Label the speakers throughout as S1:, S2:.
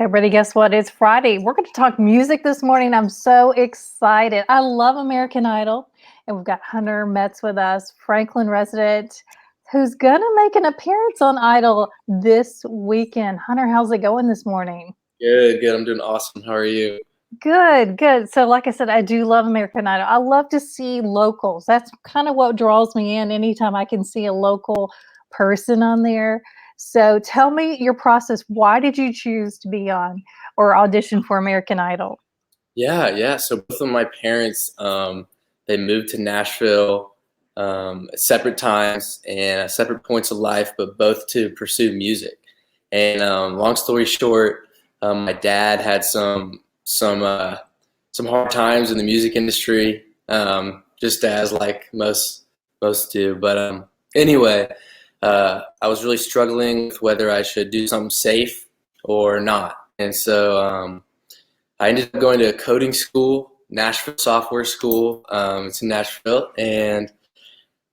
S1: Everybody, guess what? It's Friday. We're going to talk music this morning. I'm so excited. I love American Idol. And we've got Hunter Metz with us, Franklin resident, who's going to make an appearance on Idol this weekend. Hunter, how's it going this morning?
S2: Good, good. I'm doing awesome. How are you?
S1: Good, good. So like I said, I do love American Idol. I love to see locals. That's kind of what draws me in anytime I can see a local person on there. So tell me your process. Why did you choose to be on or audition for American Idol?
S2: Yeah. So both of my parents, they moved to Nashville at separate times and at separate points of life, but both to pursue music. And long story short, my dad had some hard times in the music industry, just as like most do. But anyway, I was really struggling with whether I should do something safe or not, and so I ended up going to coding school, Nashville software school. It's in Nashville, and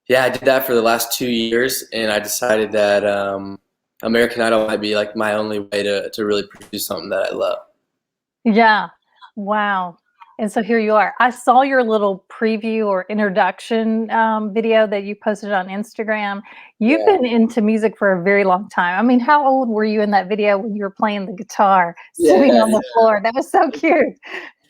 S2: yeah, I did that for the last 2 years, and I decided that American Idol might be like my only way to really pursue something that I love.
S1: Yeah. Wow. And so here you are. I saw your little preview or introduction video that you posted on Instagram. You've
S2: Yeah.
S1: been into music for a very long time. I mean, how old were you in that video when you were playing the guitar, sitting
S2: Yeah,
S1: on the floor? That was so cute.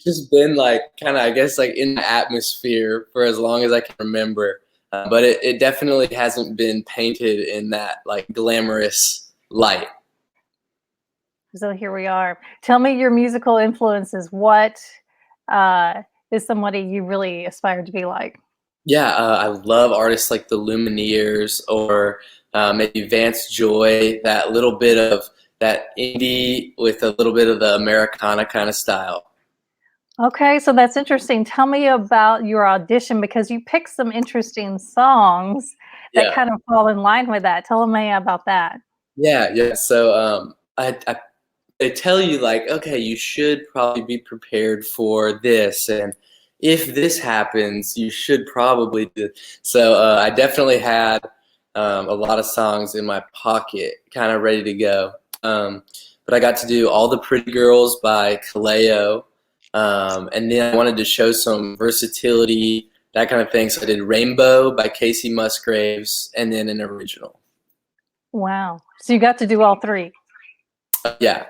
S2: just been like kind of, I guess, like in the atmosphere for as long as I can remember. But it definitely hasn't been painted in that like glamorous light.
S1: So here we are. Tell me your musical influences. What is somebody you really aspire to be like?
S2: Yeah, I love artists like the Lumineers or maybe Vance Joy, that little bit of that indie with a little bit of the Americana kind of style.
S1: Okay, so that's interesting. Tell me about your audition because you picked some interesting songs that
S2: Yeah,
S1: kind of fall in line with that. Tell me about that.
S2: yeah. So they tell you like, okay, you should probably be prepared for this, and if this happens, you should probably do. So I definitely had a lot of songs in my pocket, kind of ready to go. But I got to do All the Pretty Girls by Kaleo, and then I wanted to show some versatility, that kind of thing. So I did Rainbow by Casey Musgraves, and then an original.
S1: Wow. So you got to do all three.
S2: Yeah.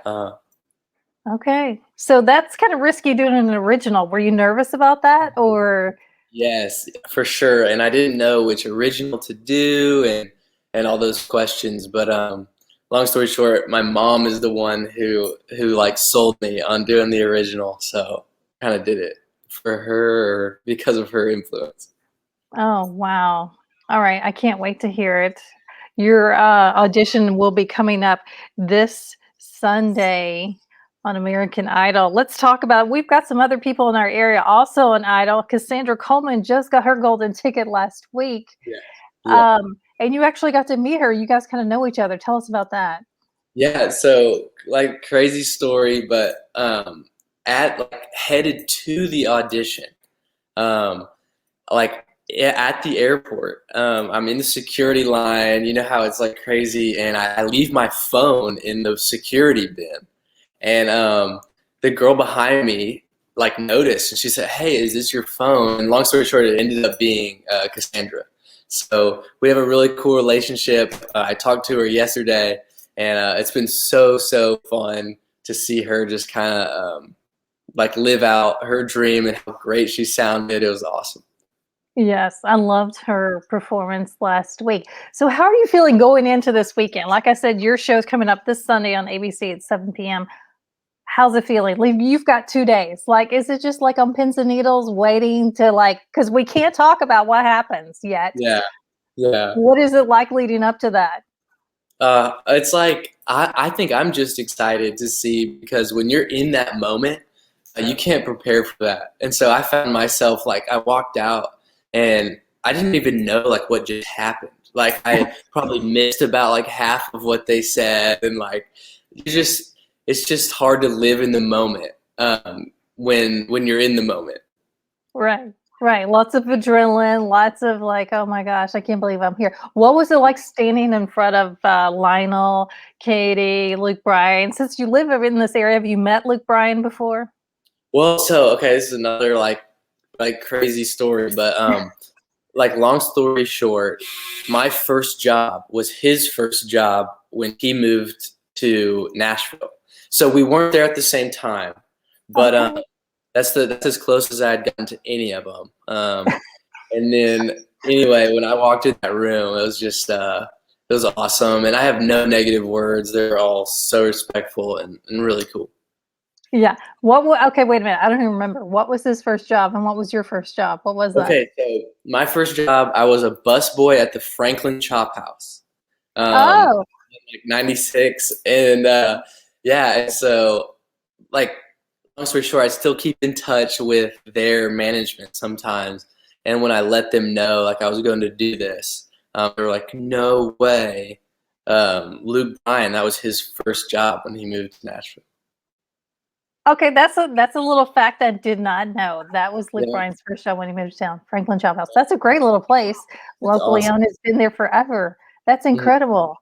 S1: Okay. So that's kind of risky doing an original. Were you nervous about that or?
S2: Yes, for sure. And I didn't know which original to do and all those questions. But long story short, my mom is the one who like sold me on doing the original. So kind of did it for her because of her influence.
S1: Oh, wow. All right. I can't wait to hear it. Your audition will be coming up this Sunday on American Idol. Let's talk about, we've got some other people in our area also on Idol. Cassandra Coleman just got her golden ticket last week.
S2: Yeah. Yeah.
S1: And you actually got to meet her. You guys kind of know each other. Tell us about that.
S2: Yeah, so like crazy story, but at like headed to the audition, like at the airport, I'm in the security line. You know how it's like crazy, and I leave my phone in the security bin, and the girl behind me like noticed, and she said, "Hey, is this your phone?" And long story short, it ended up being Cassandra. So we have a really cool relationship. I talked to her yesterday, and it's been so fun to see her just kind of like live out her dream and how great she sounded. It was awesome.
S1: Yes, I loved her performance last week. So how are you feeling going into this weekend? Like I said, your show's coming up this Sunday on ABC at 7 p.m. How's it feeling? Like, you've got 2 days. Like, is it just like on pins and needles waiting to like, because we can't talk about what happens yet.
S2: Yeah.
S1: What is it like leading up to that?
S2: It's like I think I'm just excited to see, because when you're in that moment, you can't prepare for that. And so I found myself like I walked out and I didn't even know like what just happened. Like I probably missed about like half of what they said, and like it's just hard to live in the moment when you're in the moment.
S1: Right. Right, lots of adrenaline, lots of like, "Oh my gosh, I can't believe I'm here." What was it like standing in front of, Lionel, Katie, Luke Bryan? Since you live over in this area, have you met Luke Bryan before?
S2: Well, so okay, this is another like crazy story, but like long story short, my first job was his first job when he moved to Nashville. So we weren't there at the same time, but
S1: Okay.
S2: that's as close as I had gotten to any of them. And then anyway, when I walked in that room, it was just it was awesome, and I have no negative words. They're all so respectful and really cool.
S1: Yeah. Okay, wait a minute, I don't even remember. What was his first job and what was your first job? What was that?
S2: Okay, so my first job, I was a busboy at the Franklin Chop House,
S1: Oh,
S2: like '96, and yeah, and so like long story short, I still keep in touch with their management sometimes, and when I let them know like I was going to do this, they were like, "No way." Luke Bryan, that was his first job when he moved to Nashville.
S1: okay, that's a little fact I did not know. That was Luke
S2: Yeah,
S1: Bryan's first job when he moved to town, Franklin Chop House. That's a great little place,
S2: it's
S1: locally
S2: awesome.
S1: owned, it's been there forever. That's
S2: Mhm.
S1: incredible.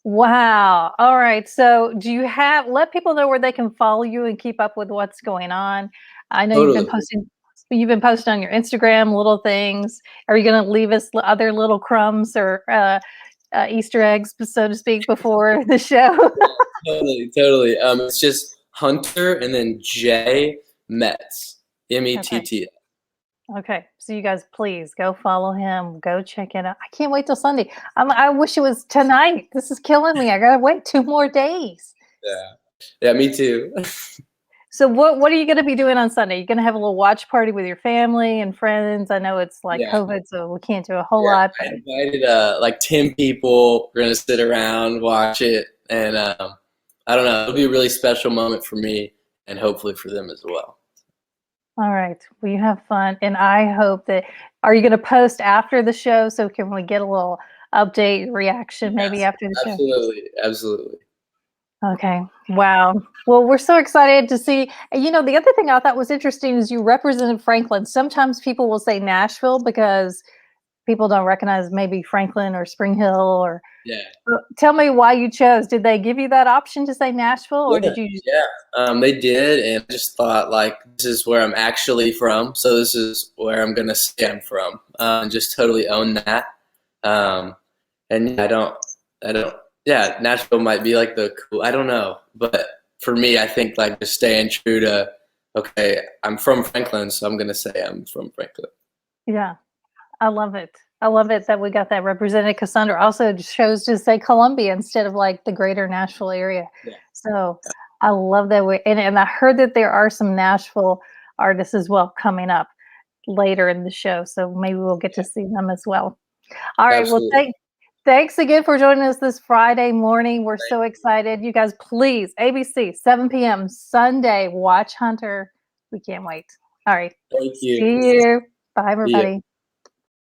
S1: Wow. All right. So, do you have let people know where they can follow you and keep up with what's going on? I know
S2: Totally.
S1: you've been posting on your Instagram little things. Are you going to leave us other little crumbs or Easter eggs, so to speak, before the show?
S2: Totally, totally. It's just Hunter and then J Metz,
S1: Okay.
S2: METT.
S1: Okay. So you guys, please go follow him. Go check it out. I can't wait till Sunday. I wish it was tonight. This is killing me. I gotta wait 2 more days.
S2: Yeah, yeah, me too.
S1: So what are you gonna be doing on Sunday? You gonna have a little watch party with your family and friends? I know it's like
S2: Yeah,
S1: COVID, so we can't do a whole
S2: yeah.
S1: lot,
S2: I
S1: but
S2: invited like 10 people. We're gonna sit around, watch it, and I don't know. It'll be a really special moment for me, and hopefully for them as well.
S1: all right. Well, you have fun, and I hope that are you gonna post after the show? So can we get a little update, reaction maybe
S2: Yes,
S1: after the show?
S2: absolutely, absolutely.
S1: Okay. Wow. Well, we're so excited to see. The other thing I thought was interesting is you represented Franklin. Sometimes people will say Nashville because people don't recognize maybe Franklin or Spring Hill or
S2: Yeah,
S1: tell me why you chose. Did they give you that option to say Nashville or
S2: yeah,
S1: did you just
S2: yeah. They did, and I just thought like this is where I'm actually from, so this is where I'm gonna say I'm from. Just totally own that. Um, and yeah, I don't, yeah, Nashville might be like the cool, I don't know, but for me, I think like just staying true to, okay, I'm from Franklin, so I'm gonna say I'm from Franklin.
S1: Yeah, I love it. I love it that we got that represented. Cassandra also chose to say Columbia instead of like the greater Nashville area.
S2: Yeah,
S1: So I love that we and I heard that there are some Nashville artists as well coming up later in the show. So maybe we'll get to see them as well. All right. Well,
S2: absolutely.
S1: thanks again for joining us this Friday morning. We're
S2: Thank
S1: so excited. You guys, please, ABC, 7 p.m. Sunday, watch Hunter. We can't wait. All right.
S2: thank
S1: See
S2: you.
S1: you. Bye,
S2: See you.
S1: everybody.